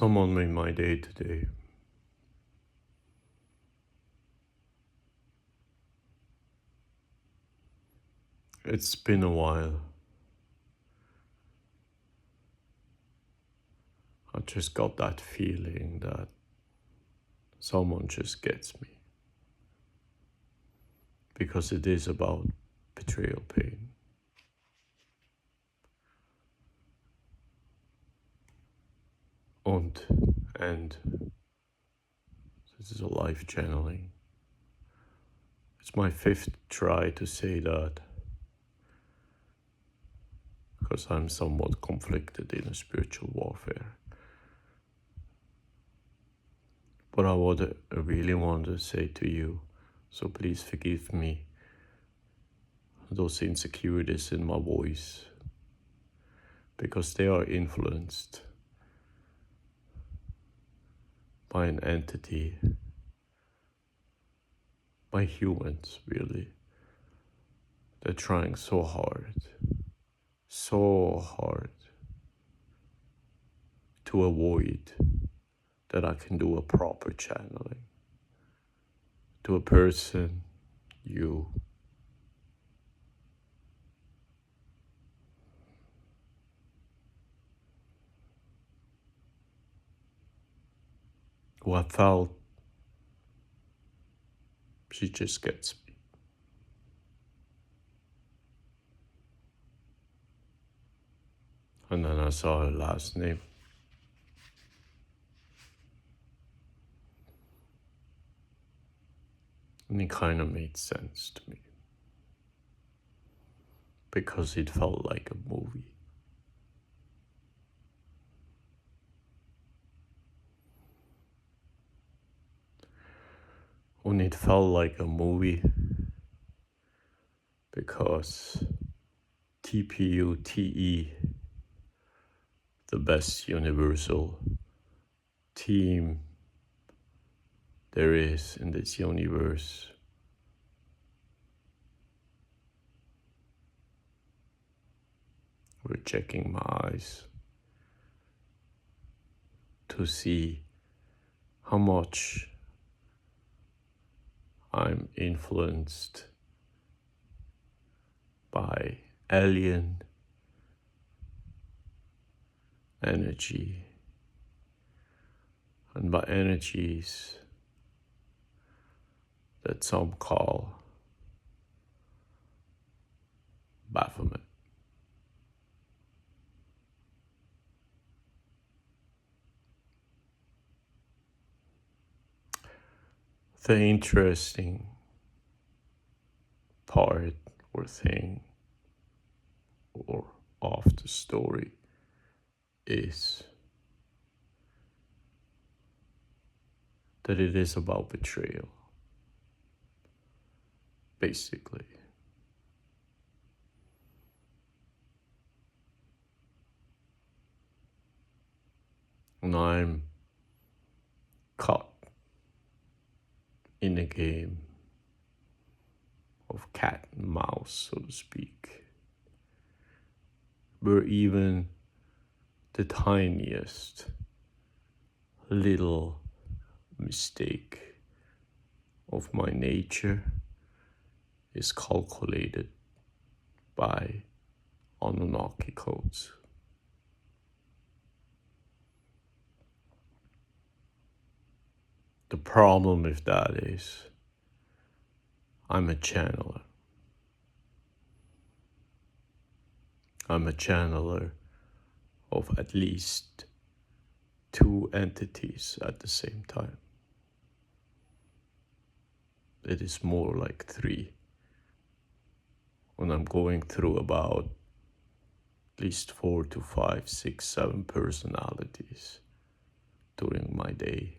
Someone made my day today. It's been a while. I just got that feeling that someone just gets me. Because it is about betrayal pain. And this is a life channeling. It's my 5th try to say that because I'm somewhat conflicted in a spiritual warfare. But I really want to say to you, so please forgive me, those insecurities in my voice, because they are influenced by an entity, by humans really. They're trying so hard to avoid that I can do a proper channeling to a person, you. Who I felt she just gets me. And then I saw her last name. And it kind of made sense to me. Because it felt like a movie. And it felt like a movie because TPUTE, the best universal team there is in this universe, we're checking my eyes to see how much I'm influenced by alien energy and by energies that some call Baphomet. The interesting part or thing or of the story is that it is about betrayal, basically. And I'm caught in a game of cat and mouse, so to speak, where even the tiniest little mistake of my nature is calculated by Anunaki codes. The problem with that is I'm a channeler. I'm a channeler of at least 2 entities at the same time. It is more like 3. When I'm going through about at least 4 to 5, 6, 7 personalities during my day.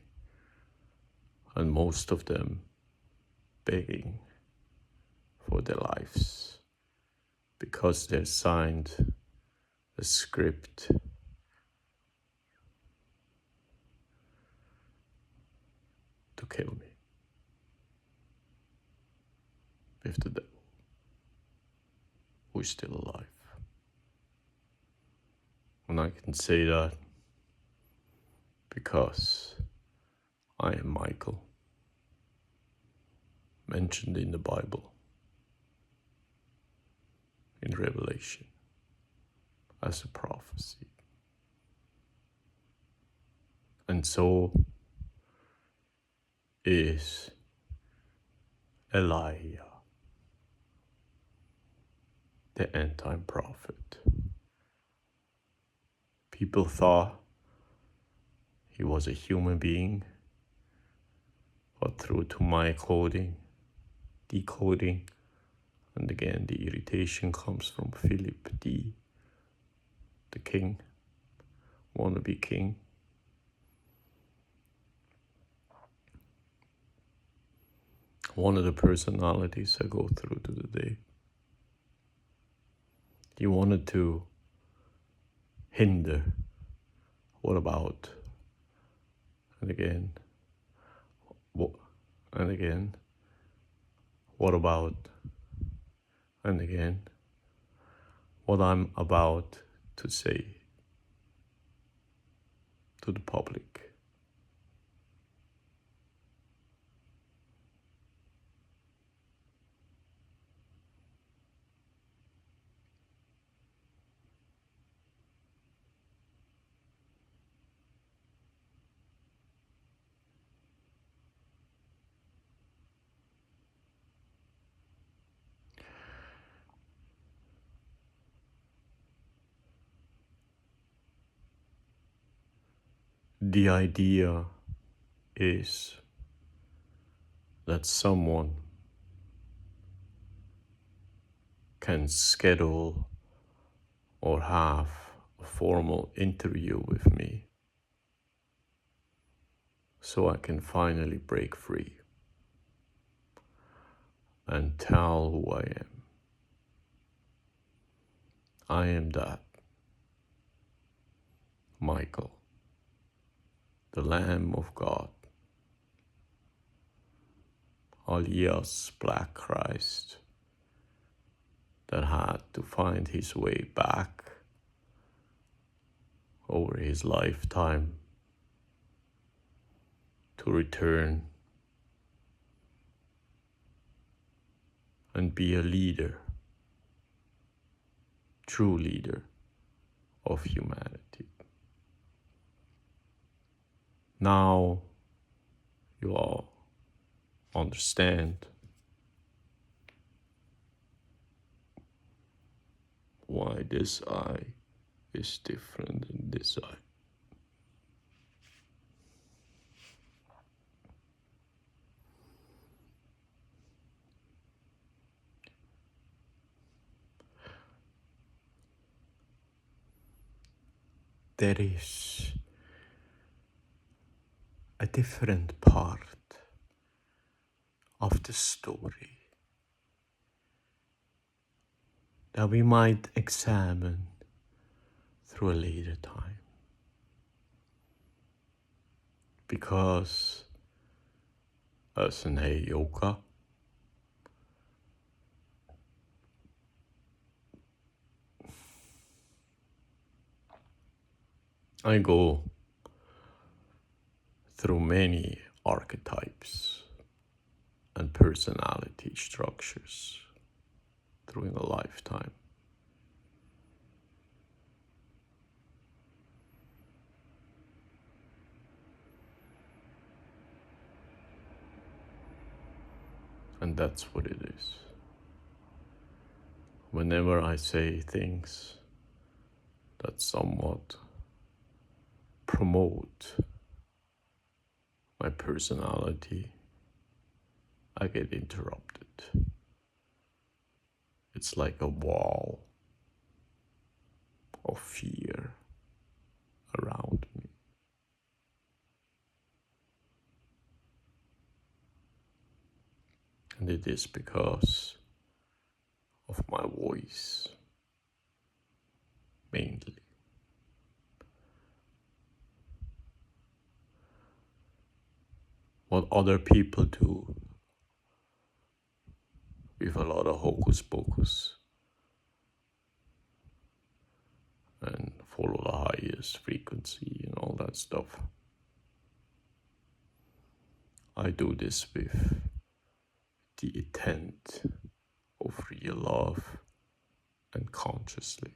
And most of them begging for their lives because they're signed a script to kill me with the devil, who is still alive. And I can say that because I am Michael, mentioned in the Bible, in Revelation, as a prophecy. And so is Elijah, the end-time prophet. People thought he was a human being, but through to my decoding, and again the irritation comes from Phillip D, the king, wannabe king. One of the personalities I go through to the day. He wanted to hinder. What about? And again. What? And again. What about? And again. What I'm about to say to the public. The idea is that someone can schedule or have a formal interview with me so I can finally break free and tell who I am. I am that Michael, the Lamb of God, alias Black Christ, that had to find his way back over his lifetime to return and be a leader, true leader of humanity. Now you all understand why this eye is different than this eye. There is a different part of the story that we might examine through a later time. Because as an yoga, I go through many archetypes and personality structures during a lifetime. And that's what it is. Whenever I say things that somewhat promote my personality, I get interrupted. It's like a wall of fear around me. And it is because of my voice, mainly. What other people do with a lot of hocus pocus and follow the highest frequency and all that stuff. I do this with the intent of real love and consciously.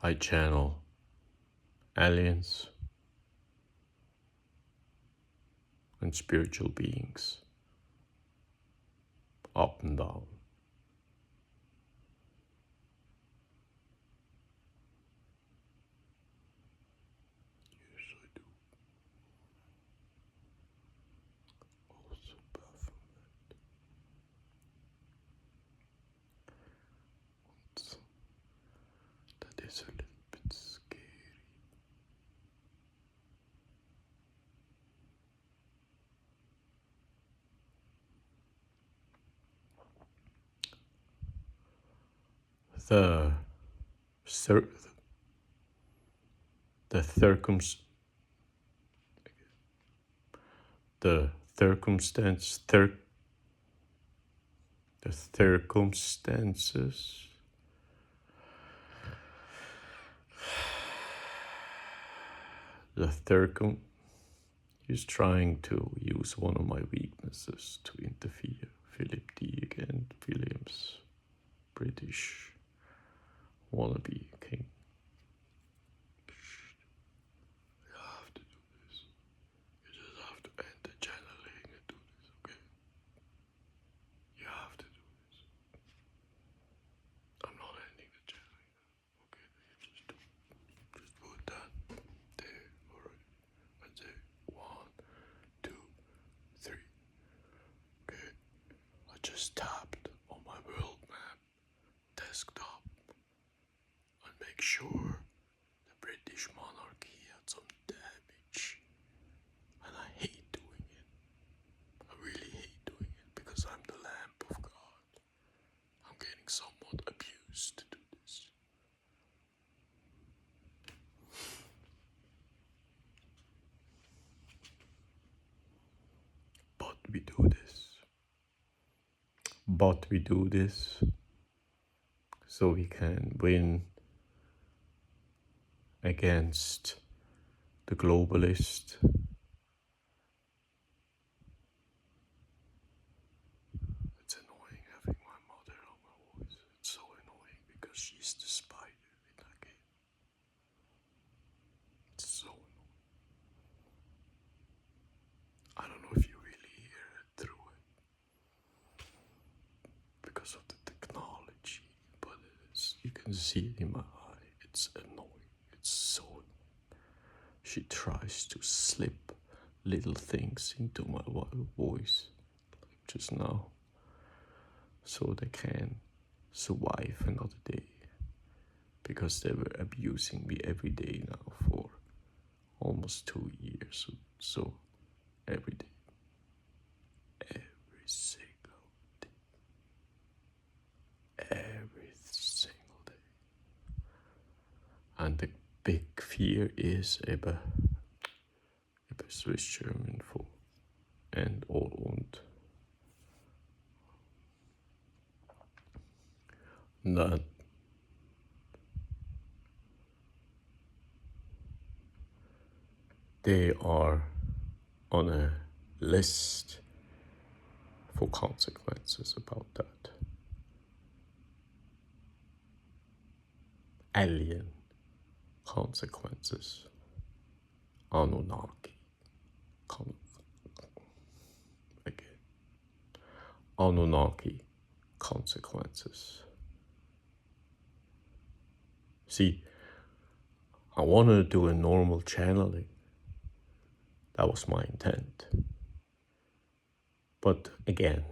I channel aliens and spiritual beings up and down. Yes, I do. Also Baphomet. That is a little bit scary. The circumstances he's trying to use one of my weaknesses to interfere. Phillip D again, Williams, British wannabe king. You have to do this. You just have to end the channeling and do this, okay? You have to do this. I'm not ending the channeling now, okay? You just put that there, alright? And say 1, 2, 3. Okay? I just tapped on my world map desktop and make sure the British monarchy had some damage. And I hate doing it. I really hate doing it because I'm the lamp of God. I'm getting somewhat abused to do this. But we do this so we can win against the globalist. It's annoying having my mother on my voice. It's so annoying because she's the spider in that game. It's so annoying. I don't know if you really hear it through it because of the technology, but you can see it in my eye. It's annoying. It's so annoying. She tries to slip little things into my voice, like just now, so they can survive another day, because they were abusing me every day now for almost 2 years. So every day, every single day, every single day. And the big fear is Ebbe Swiss German for and all und. That they are on a list for consequences about that. Alien consequences. Anunaki. Again. Anunaki consequences. See, I wanted to do a normal channeling. That was my intent. But again,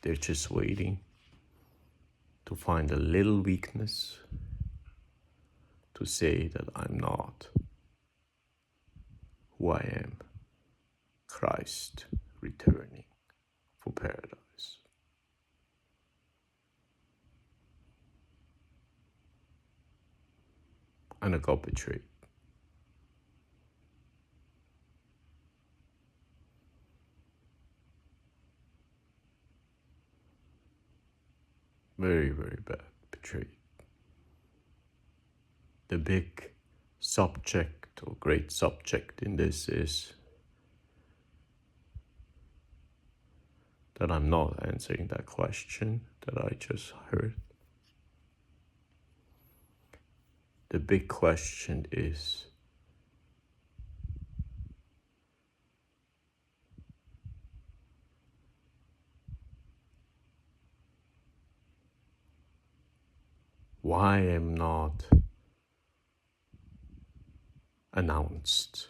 they're just waiting to find a little weakness to say that I'm not who I am. Christ returning for paradise. And I got betrayed. very, very bad, betrayed. The big subject or great subject in this is that I'm not answering that question that I just heard. The big question is, why am not announced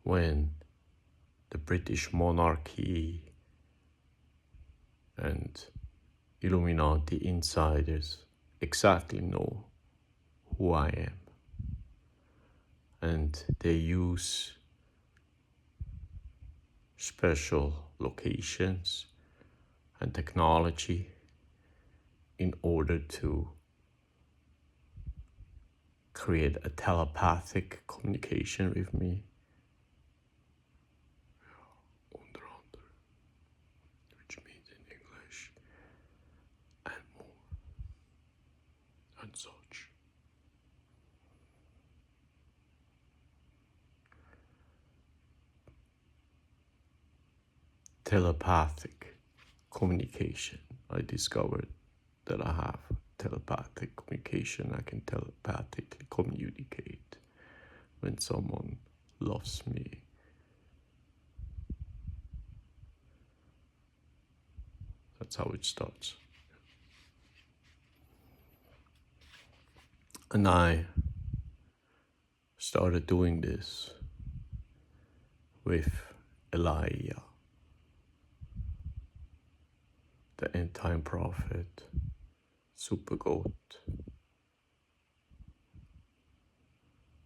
when the British monarchy and Illuminati insiders exactly know who I am, and they use special locations and technology in order to create a telepathic communication with me. Which means in English, and more, and such. Telepathic communication. I discovered that I have telepathic communication. I can telepathically communicate when someone loves me. That's how it starts. And I started doing this with Elijah, the end time prophet, super goat,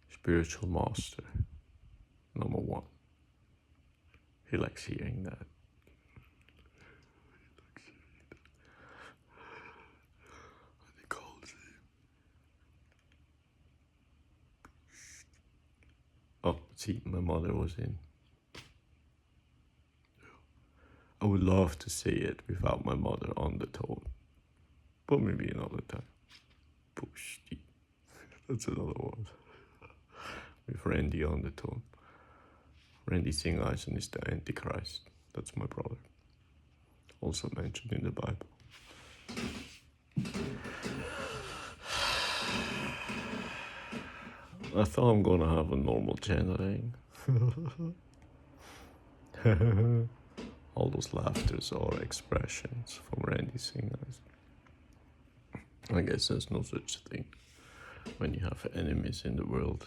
spiritual master, number one. He likes hearing that. And he calls him. Oh, see, my mother was in. I would love to say it without my mother on the tone, but maybe another time. Pushti. That's another one. With Randy on the tone. Randy Singhaisan is the Antichrist. That's my brother. Also mentioned in the Bible. I thought I'm gonna have a normal channeling. All those laughters or expressions from Randy Singhaisan. I guess there's no such thing when you have enemies in the world.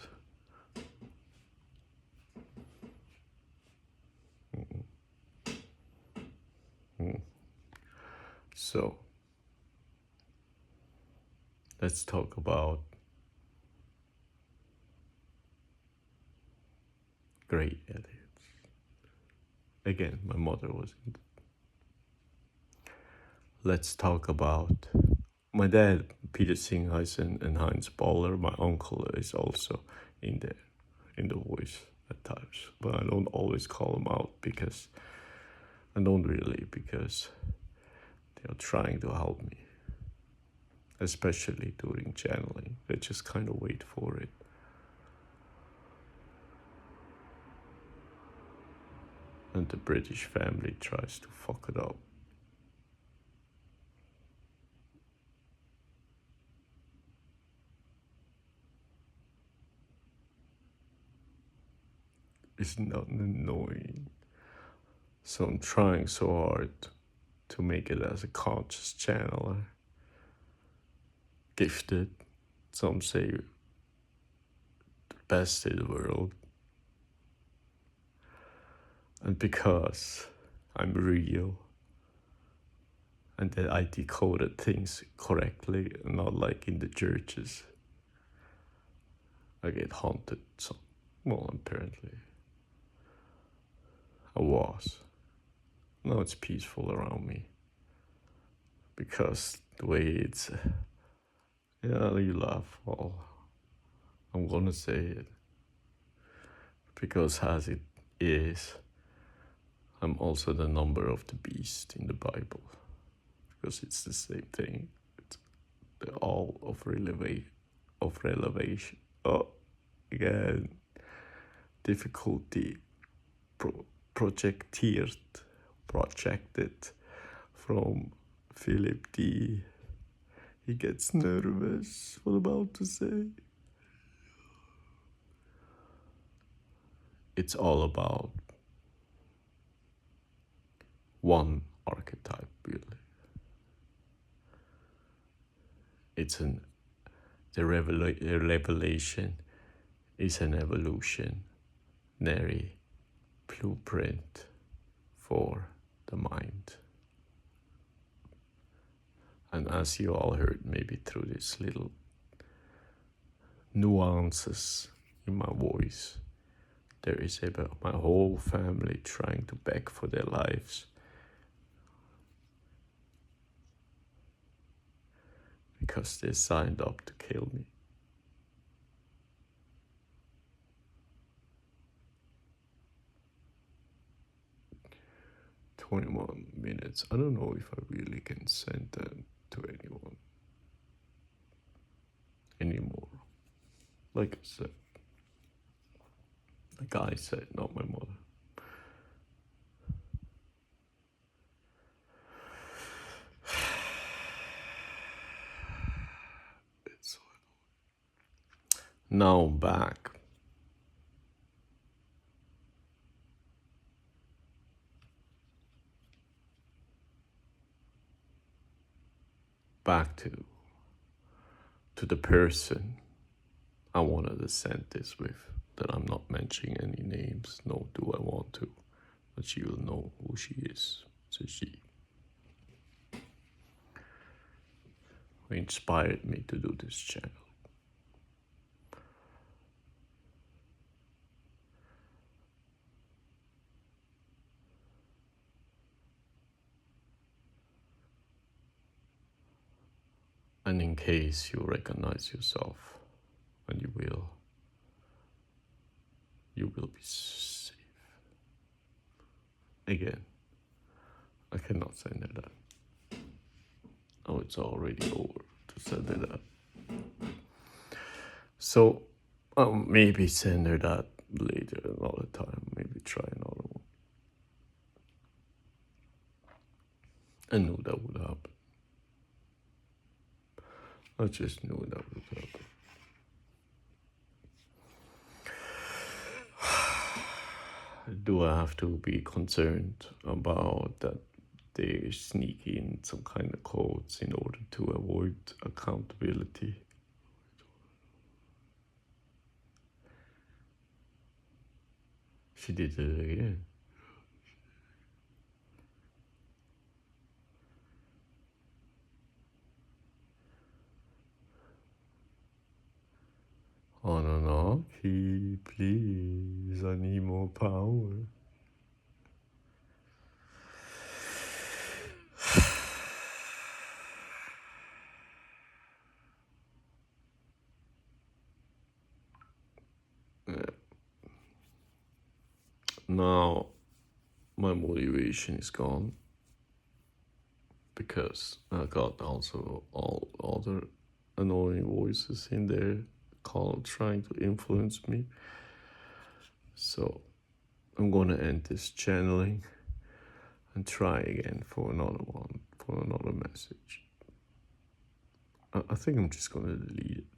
So, let's talk about great idiots. Again, my mother wasn't. Let's talk about my dad, Peter Singhaisan, and Heinz Baller. My uncle is also in there, in the voice at times. But I don't always call them out because they are trying to help me. Especially during channeling. They just kind of wait for it. And the British family tries to fuck it up. It's not annoying. So I'm trying so hard to make it as a conscious channeler. Gifted, some say the best in the world. And because I'm real and that I decoded things correctly, not like in the churches, I get haunted. So, well, apparently I was. Now it's peaceful around me because the way it's, yeah, you laugh. Well, I'm gonna say it because as it is, I'm also the number of the beast in the Bible. because it's the same thing. It's the all of relevation. Oh, again, difficulty projected from Phillip D. He gets nervous. What about to say? It's all about one archetype, really. It's the revelation is an evolutionary blueprint for the mind. And as you all heard, maybe through these little nuances in my voice, there is about my whole family trying to beg for their lives. Because they signed up to kill me. "21 minutes. I don't know if I really can send that to anyone anymore. Like I said, not my mother. It's so annoying. Now back. Back to the person I wanted to send this with, that I'm not mentioning any names, nor do I want to, but she will know who she is. It's a she. Who inspired me to do this channel. And in case you recognize yourself, and you will be safe. Again, I cannot send her that. Oh, it's already over to send her that. So, maybe send her that later another time. Maybe try another one. I knew that would happen. I just knew that would happen. Do I have to be concerned about that they sneak in some kind of codes in order to avoid accountability? She did it again. Anunaki, please, I need more power. Now, my motivation is gone, because I got also all other annoying voices in there trying to influence me. So I'm gonna end this channeling and try again for another one, for another message. I think I'm just gonna delete it.